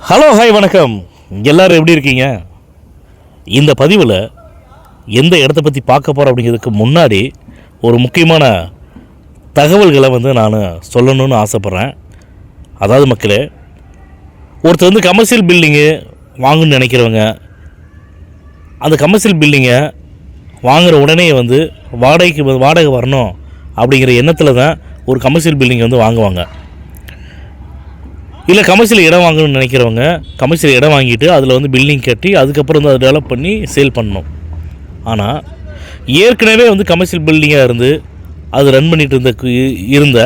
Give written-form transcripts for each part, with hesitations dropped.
Hello hi வணக்கம். எல்லோரும் எப்படி இருக்கீங்க? இந்த பதிவில் எந்த இடத்த பற்றி பார்க்க போகிறோம் அப்படிங்கிறதுக்கு முன்னாடி ஒரு முக்கியமான தகவல்களை நான் சொல்லணும்னு ஆசைப்பட்றேன். அதாவது மக்களே, ஒருத்தர் கமர்ஷியல் பில்டிங்கு வாங்கணும்னு நினைக்கிறவங்க அந்த கமர்ஷியல் பில்டிங்கை வாங்குகிற உடனே வாடகை வரணும் அப்படிங்கிற எண்ணத்தில் தான் ஒரு கமர்ஷியல் பில்டிங்கை வாங்குவாங்க. இல்லை கமர்ஷியல் இடம் வாங்கணும்னு நினைக்கிறவங்க கமர்ஷியல் இடம் வாங்கிட்டு அதில் பில்டிங் கட்டி அதுக்கப்புறம் அதை டெவலப் பண்ணி சேல் பண்ணணும். ஆனால் ஏற்கனவே கமர்ஷியல் பில்டிங்காக அது ரன் பண்ணிட்டு இருந்த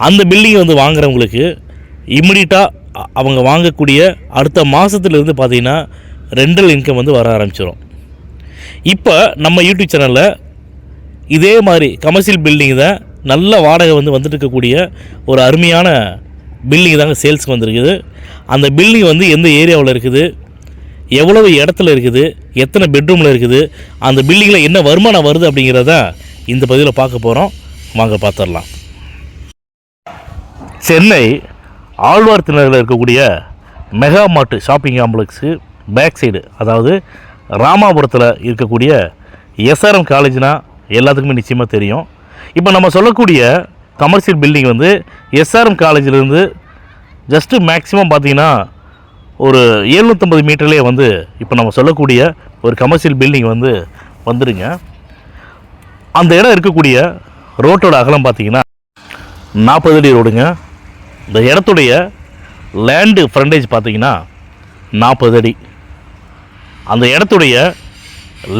அந்த பில்டிங்கை வாங்குறவங்களுக்கு இம்மிடியட்டாக அவங்க வாங்கக்கூடிய அடுத்த மாதத்துலேருந்து பார்த்திங்கன்னா ரெண்டல் இன்கம் வர ஆரம்பிச்சிடும். இப்போ நம்ம யூடியூப் சேனலில் இதே மாதிரி கமர்ஷியல் பில்டிங் தான் நல்ல வாடகை வந்துட்டு இருக்கக்கூடிய ஒரு அருமையான பில்டிங் தாங்க சேல்ஸுக்கு வந்திருக்குது. அந்த பில்டிங் எந்த ஏரியாவில் இருக்குது, எவ்வளவு இடத்துல இருக்குது, எத்தனை பெட்ரூமில் இருக்குது, அந்த பில்டிங்கில் என்ன வருமானம் வருது அப்படிங்கிறத இந்த பதிவில் பார்க்க போகிறோம். வாங்க பார்த்துடலாம். சென்னை ஆழ்வார்த்தி நகரில் இருக்கக்கூடிய மெகா மார்ட் ஷாப்பிங் காம்ப்ளெக்ஸு பேக் சைடு, அதாவது ராமாபுரத்தில் இருக்கக்கூடிய எஸ்ஆர்எம் காலேஜ்னால் எல்லாத்துக்குமே நிச்சயமாக தெரியும். இப்போ நம்ம சொல்லக்கூடிய கமர்ஷியல் பில்டிங் எஸ்ஆர்எம் காலேஜிலேருந்து ஜஸ்ட்டு மேக்ஸிமம் பார்த்திங்கன்னா ஒரு 750 மீட்டர்லேயே இப்போ நம்ம சொல்லக்கூடிய ஒரு கமர்ஷியல் பில்டிங் வந்துடுங்க. அந்த இடம் இருக்கக்கூடிய ரோட்டோட அகலம் பார்த்திங்கன்னா 40 அடி ரோடுங்க. இந்த இடத்துடைய லேண்டு ஃப்ரண்டேஜ் பார்த்திங்கன்னா 40 அடி. அந்த இடத்துடைய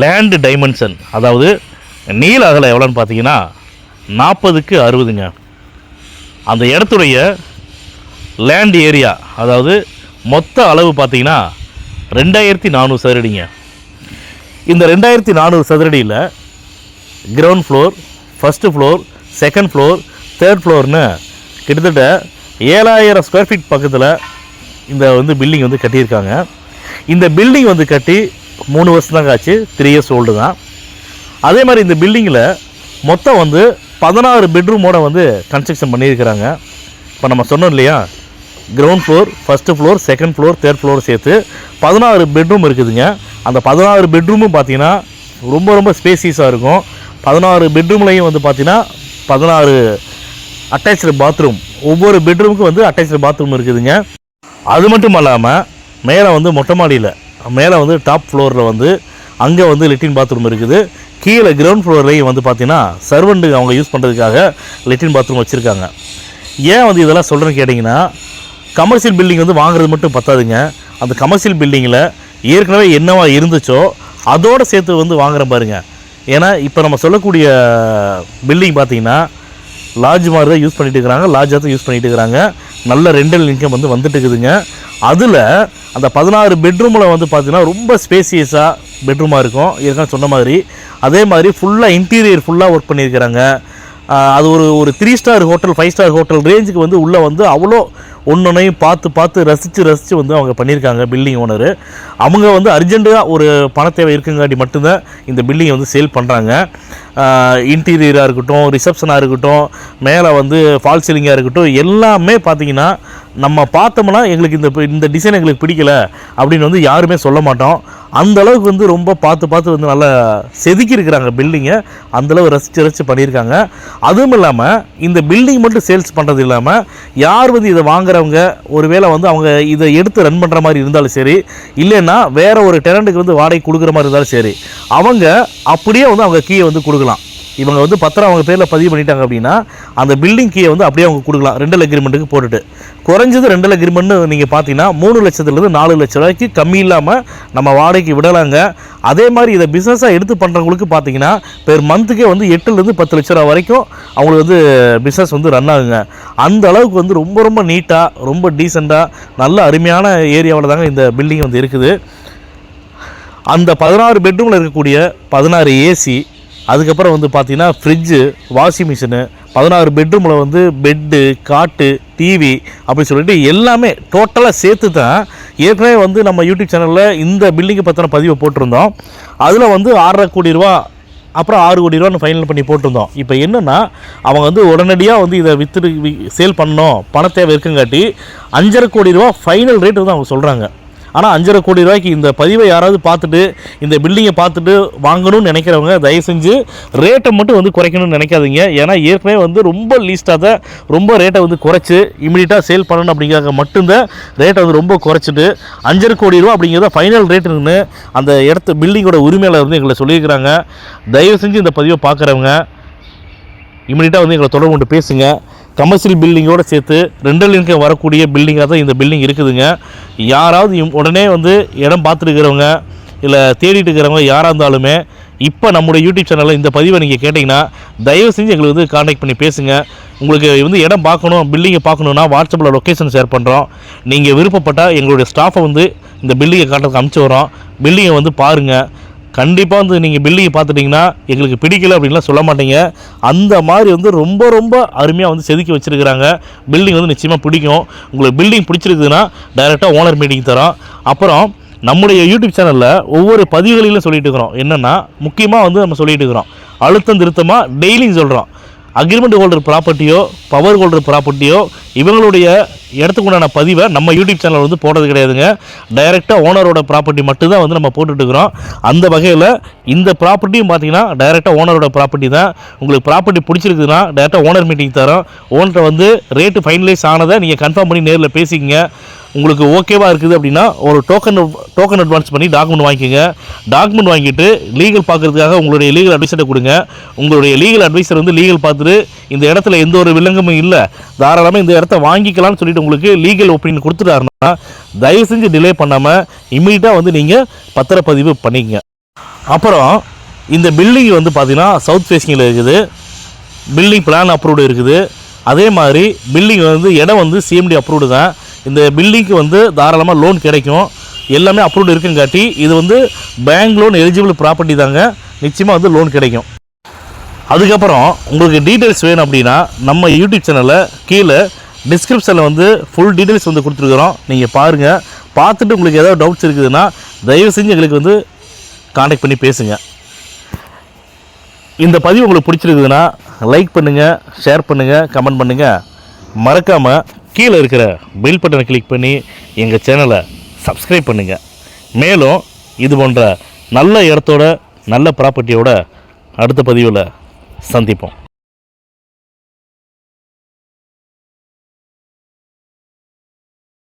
லேண்டு டைமென்ஷன், அதாவது நீள அகலம் எவ்வளோன்னு பார்த்திங்கன்னா 40க்கு 60ங்க. அந்த இடத்துடைய லேண்ட் ஏரியா, அதாவது மொத்த அளவு பார்த்திங்கன்னா 2400 சதுரடிங்க. இந்த 2400 சதுரடியில் ground floor, first floor, second floor, third ஃப்ளோர்னு கிட்டத்தட்ட 7000 ஸ்கொயர் ஃபீட் பக்கத்தில் இந்த பில்டிங் கட்டியிருக்காங்க. இந்த பில்டிங் கட்டி 3 வருஷம் தாங்க ஆச்சு, 3 இயர்ஸ் ஓல்டு தான். அதே மாதிரி இந்த பில்டிங்கில் மொத்தம் 16 பெட்ரூமோட கன்ஸ்ட்ரக்ஷன் பண்ணியிருக்கிறாங்க. இப்போ நம்ம சொன்னோம் இல்லையா, ground floor, first floor, second floor, third floor சேர்த்து 16 பெட்ரூம் இருக்குதுங்க. அந்த 16 பெட்ரூமும் பார்த்திங்கன்னா ரொம்ப ரொம்ப ஸ்பேசியஸாக இருக்கும். 16 பெட்ரூம்லையும் பார்த்திங்கன்னா 16 அட்டாச்சு பாத்ரூம், ஒவ்வொரு பெட்ரூமுக்கும் அட்டாச்சு பாத்ரூம் இருக்குதுங்க. அது மட்டும் இல்லாமல் மேலே மொட்டை மாடியில் மேலே டாப் ஃப்ளோரில் அங்கே லெட்டின் பாத்ரூம் இருக்குது. கீழே கிரவுண்ட் ஃப்ளோர்லேயும் பார்த்திங்கன்னா சர்வெண்ட்டு அவங்க யூஸ் பண்ணுறதுக்காக லெட்டின் பாத்ரூம் வச்சுருக்காங்க. ஏன் இதெல்லாம் சொல்கிறேன்னு கேட்டிங்கன்னா, கமர்ஷியல் பில்டிங் வாங்குறது மட்டும் பத்தாதுங்க. அந்த கமர்ஷியல் பில்டிங்கில் ஏற்கனவே என்னவா இருந்துச்சோ அதோடு சேர்த்து வாங்குற பாருங்க. ஏன்னா இப்போ நம்ம சொல்லக்கூடிய பில்டிங் பார்த்திங்கன்னா லாட்ஜ் மாதிரி தான் யூஸ் பண்ணிட்டு இருக்கிறாங்க, லாட்ஜாக தான் யூஸ் பண்ணிட்டு இருக்கிறாங்க. நல்ல ரெண்டல் இன்கம் வந்துட்டு இருக்குதுங்க. அதில் அந்த 16 பெட்ரூமில் பார்த்திங்கன்னா ரொம்ப ஸ்பேசியஸாக பெட்ரூமாக இருக்கும் ஏற்கனவே சொன்ன மாதிரி. அதே மாதிரி ஃபுல்லாக இன்டீரியர் ஃபுல்லாக ஒர்க் பண்ணியிருக்கிறாங்க. அது ஒரு 3 ஸ்டார் ஹோட்டல், 5 ஸ்டார் ஹோட்டல் ரேஞ்சுக்கு உள்ளே அவ்வளோ ஒன்றொன்னையும் பார்த்து ரசித்து அவங்க பண்ணியிருக்காங்க பில்டிங் ஓனரு. அவங்க அர்ஜென்ட்டாக ஒரு பண தேவை இருக்குங்காட்டி மட்டும்தான் இந்த பில்டிங்கை சேல் பண்ணுறாங்க. இன்டீரியராக இருக்கட்டும், ரிசப்ஷனாக இருக்கட்டும், மேலே ஃபால் சீலிங்காக இருக்கட்டும், எல்லாமே பார்த்திங்கன்னா நம்ம பார்த்தோம்னா எங்களுக்கு இந்த டிசைன் எங்களுக்கு பிடிக்கல அப்படின்னு யாருமே சொல்ல மாட்டோம். அந்தளவுக்கு ரொம்ப பார்த்து நல்லா செதுக்கி இருக்கிறாங்க பில்டிங்கை. அந்தளவு ரசித்து பண்ணியிருக்காங்க. அதுவும் இல்லாமல் இந்த பில்டிங் மட்டும் சேல்ஸ் பண்ணுறது இல்லாமல் யார் இதை வாங்குறவங்க ஒருவேளை அவங்க இதை எடுத்து ரன் பண்ணுற மாதிரி இருந்தாலும் சரி, இல்லைன்னா வேறு ஒரு டெனண்ட்டுக்கு வாடகை கொடுக்குற மாதிரி இருந்தாலும் சரி, அவங்க அப்படியே அவங்க கீயை கொடுக்கலாம். இவங்க பத்திரம் அவங்க பேரில் பதிவு பண்ணிட்டாங்க அப்படின்னா அந்த பில்டிங் கீயை அப்படியே அவங்க கொடுக்கலாம் ரெண்டல் அக்ரிமெண்ட்டுக்கு போட்டுட்டு. குறைஞ்சது ரெண்டல் அக்ரிமெண்ட்னு நீங்கள் பார்த்தீங்கன்னா 3 லட்சத்துலேருந்து 4 லட்ச ரூபாய்க்கு கம்மி இல்லாமல் நம்ம வாடகைக்கு விடலாங்க. அதே மாதிரி இதை பிஸ்னஸாக எடுத்து பண்ணுறவங்களுக்கு பார்த்தீங்கன்னா பெர் மந்த்துக்கே 8லேருந்து 10 லட்ச ரூபா வரைக்கும் அவங்களுக்கு பிஸ்னஸ் ரன் ஆகுங்க. அந்த அளவுக்கு ரொம்ப ரொம்ப நீட்டாக, ரொம்ப டீசெண்டாக, நல்ல அருமையான ஏரியாவில் தாங்க இந்த பில்டிங் இருக்குது. அந்த 16 பெட்ரூமில் இருக்கக்கூடிய 16 ஏசி, அதுக்கப்புறம் பார்த்தீங்கன்னா ஃப்ரிட்ஜு, வாஷிங் மிஷினு, 16 பெட்ரூமில் பெட்டு, காட்டு, டிவி அப்படி சொல்லிட்டு எல்லாமே டோட்டலாக சேர்த்து தான் ஏற்கனவே நம்ம யூடியூப் சேனலில் இந்த பில்டிங்கை பற்றின பதிவை போட்டிருந்தோம். அதில் 6.5 கோடி ரூபா அப்புறம் 6 கோடி ரூபான்னு ஃபைனல் பண்ணி போட்டிருந்தோம். இப்போ என்னென்னா அவங்க வந்து உடனடியாக வந்து இதை விற்று சேல் பண்ணணும், பண தேவை இருக்குங்காட்டி 5.5 கோடி ரூபா ஃபைனல் ரேட்டு வந்து அவங்க சொல்கிறாங்க. ஆனால் 5.5 கோடி ரூபாய்க்கு இந்த பதிவை யாராவது பார்த்துட்டு இந்த பில்டிங்கை பார்த்துட்டு வாங்கணும்னு நினைக்கிறவங்க தயவு செஞ்சு ரேட்டை மட்டும் வந்து குறைக்கணும்னு நினைக்காதீங்க. ஏன்னா ஏற்கனவே வந்து ரொம்ப லீஸ்ட்டாக ரொம்ப ரேட்டை வந்து குறைச்சி இமீடியட்டாக சேல் பண்ணணும் அப்படிங்கிறத மட்டும்தான் ரேட்டை வந்து ரொம்ப குறைச்சிட்டு 5.5 கோடி ரூபா அப்படிங்கிறத ஃபைனல் ரேட்டுன்னு அந்த இடத்த பில்டிங்கோட உரிமையாளர் வந்து எங்களை சொல்லியிருக்கிறாங்க. தயவு செஞ்சு இந்த பதிவை பார்க்குறவங்க இமீடியட்டாக வந்து எங்களை தொடர்பு கொண்டு பேசுங்க. கமர்ஷியல் பில்டிங்கோடு சேர்த்து ரெண்டல் இன்கம் வரக்கூடிய பில்டிங்காக தான் இந்த பில்டிங் இருக்குதுங்க. யாராவது உடனே வந்து இடம் பார்த்துருக்கிறவங்க இல்லை தேடிட்டு இருக்கிறவங்க யாராக இருந்தாலுமே இப்போ நம்முடைய யூடியூப் சேனலில் இந்த பதிவை நீங்கள் கேட்டிங்கன்னா தயவு செஞ்சு எங்களுக்கு வந்து கான்டாக்ட் பண்ணி பேசுங்க. உங்களுக்கு வந்து இடம் பார்க்கணும், பில்டிங்கை பார்க்கணுன்னா வாட்ஸ்அப்பில் லொக்கேஷன் ஷேர் பண்ணுறோம். நீங்கள் விருப்பப்பட்டால் எங்களுடைய ஸ்டாஃபை வந்து இந்த பில்டிங்கை காட்டுறதுக்கு அனுப்பிச்சி வரோம். பில்டிங்கை வந்து பாருங்கள். கண்டிப்பாக வந்து நீங்கள் பில்டிங்கை பார்த்துட்டிங்கன்னா எங்களுக்கு பிடிக்கல அப்படின்லாம் சொல்ல மாட்டீங்க. அந்த மாதிரி வந்து ரொம்ப ரொம்ப அருமையாக வந்து செதுக்கி வச்சுருக்கிறாங்க. பில்டிங் வந்து நிச்சயமாக பிடிக்கும். உங்களுக்கு பில்டிங் பிடிச்சிருக்குதுன்னா டைரெக்டாக ஓனர் மீட்டிங் தரோம். அப்புறம் நம்முடைய யூடியூப் சேனலில் ஒவ்வொரு பதிவுகளிலும் சொல்லிட்டு இருக்கிறோம். என்னென்னா முக்கியமாக வந்து நம்ம சொல்லிட்டு இருக்கிறோம், அழுத்தம் திருத்தமாக டெய்லியும் சொல்கிறோம். அக்ரிமெண்ட் ஹோல்டர் ப்ராப்பர்ட்டியோ பவர் ஹோல்டர் ப்ராப்பர்ட்டியோ இவங்களுடைய இடத்துக்கு உண்டான பதிவை நம்ம யூடியூப் சேனல் வந்து போடுறது கிடையாதுங்க. டைரெக்டாக ஓனரோட ப்ராப்பர்ட்டி மட்டும்தான் வந்து நம்ம போட்டுட்ருக்குறோம். அந்த வகையில் இந்த ப்ராப்பர்ட்டியும் பார்த்தீங்கன்னா டைரெக்டாக ஓனரோட ப்ராப்பர்ட்டி தான். உங்களுக்கு ப்ராப்பர்ட்டி பிடிச்சிருக்குதுன்னா டைரெக்டாக ஓனர் மீட்டிங் தரோம். ஓனரை வந்து ரேட்டு ஃபைனலைஸ் ஆனதை நீங்கள் கன்ஃபார்ம் பண்ணி நேரில் பேசிக்கங்க. உங்களுக்கு ஓகேவாக இருக்குது அப்படின்னா ஒரு டோக்கன் அட்வான்ஸ் பண்ணி டாக்குமெண்ட் வாங்கிக்கோங்க. டாக்குமெண்ட் வாங்கிட்டு லீகல் பார்க்குறதுக்காக உங்களுடைய லீகல் அட்வைஸரை கொடுங்க. உங்களுடைய லீகல் அட்வைஸர் வந்து லீகல் பார்த்துட்டு இந்த இடத்துல எந்த ஒரு வில்லங்கமும் இல்லை, தாராளமாக இந்த இடத்த வாங்கிக்கலாம்னு சொல்லிட்டு உங்களுக்கு லீகல் ஒப்பீனியன் கொடுத்துட்டாருன்னா தயவு செஞ்சு டிலே பண்ணாமல் இமீடியட்டாக வந்து நீங்கள் பத்திரப்பதிவு பண்ணிக்கங்க. அப்புறம் இந்த பில்டிங் வந்து பார்த்திங்கன்னா சவுத் ஃபேஸிங்கில் இருக்குது. பில்டிங் பிளான் அப்ரூவ்டு இருக்குது. அதே மாதிரி பில்டிங் வந்து இடம் வந்து சிஎம்டி அப்ரூவ்டு தான். இந்த பில்டிங்க்கு வந்து தாராளமாக லோன் கிடைக்கும். எல்லாமே அப்ரூவ்டு இருக்குங்காட்டி இது வந்து பேங்க் லோன் எலிஜிபிள் ப்ராப்பர்ட்டி தாங்க. நிச்சயமாக வந்து லோன் கிடைக்கும். அதுக்கப்புறம் உங்களுக்கு டீட்டெயில்ஸ் வேணும் அப்படின்னா நம்ம யூடியூப் சேனலில் கீழே டிஸ்கிரிப்ஷனில் வந்து ஃபுல் டீட்டெயில்ஸ் வந்து கொடுத்துருக்குறோம். நீங்கள் பாருங்கள். பார்த்துட்டு உங்களுக்கு ஏதாவது டவுட்ஸ் இருக்குதுன்னா தயவு செஞ்சு எங்களுக்கு வந்து கான்டாக்ட் பண்ணி பேசுங்க. இந்த பதிவு உங்களுக்கு பிடிச்சிருக்குதுன்னா லைக் பண்ணுங்கள், ஷேர் பண்ணுங்கள், கமெண்ட் பண்ணுங்கள். மறக்காமல் கீழே இருக்கிற பெல் பட்டனை கிளிக் பண்ணி எங்கள் சேனலை சப்ஸ்கிரைப் பண்ணுங்கள். மேலும் இது போன்ற நல்ல இடத்தோட நல்ல ப்ராப்பர்ட்டியோட அடுத்த பதிவில் சந்திப்போம்.